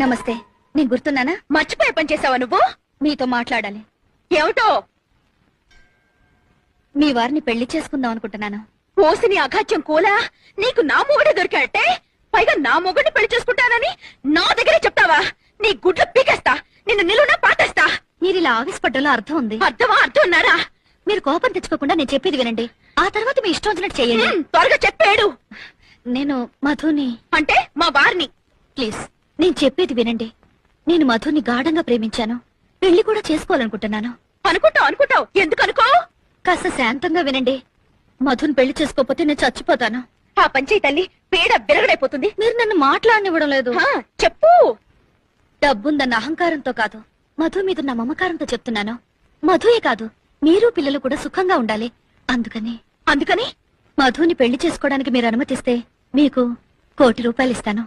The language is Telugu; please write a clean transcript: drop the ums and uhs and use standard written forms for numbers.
నమస్తే. నేను గుర్తున్నానా? మర్చిపోయే పని చేసావా నువ్వు? మీతో మాట్లాడాలి. ఏమిటో? మీ వారిని పెళ్లి చేసుకుందాం అనుకుంటున్నాను. ఓసిని అఘాత్యం కూలా, నీకు నా మొగుడే దొరికాడంటే, పైగా నా మొగుడిని పెళ్లి చేసుకుంటానని నా దగ్గరే చెప్తావా? నీ గుడ్లు పీకేస్తా, నిన్ను నిలువునా పాటేస్తా. మీరు ఇలా ఆవేశపడ్డంలో అర్థం ఉంది. అర్థమా? అర్థం ఉన్నారా? మీరు కోపం తెచ్చుకోకుండా నేను చెప్పేది వినండి. ఆ తర్వాత మీ ఇష్టం వచ్చినట్టు చేయండి. త్వరగా చెప్పాడు. నేను మధుని. అంటే మా వారిని. ప్లీజ్, నేను చెప్పేది వినండి. నేను మధుని గాఢంగా ప్రేమించాను. పెళ్లి కూడా చేసుకోవాలనుకుంటున్నాను. అనుకుంటావు. ఎందుకు అనుకో? కాస్త శాంతంగా వినండి. మధుని పెళ్లి చేసుకోకపోతే నేను చచ్చిపోతాను. ఆ పంచాయి తల్లి పేడ బిరగడైపోతుంది. మీరు నన్ను మాట్లాడనివ్వడం లేదు. చెప్పు. డబ్బుందన్న అహంకారంతో కాదు, మధు మీద నా మమకారంతో చెప్తున్నాను. మధుయే కాదు, మీరు పిల్లలు కూడా సుఖంగా ఉండాలి. అందుకని మధుని పెళ్లి చేసుకోవడానికి మీరు అనుమతిస్తే మీకు ₹1,00,00,000 ఇస్తాను.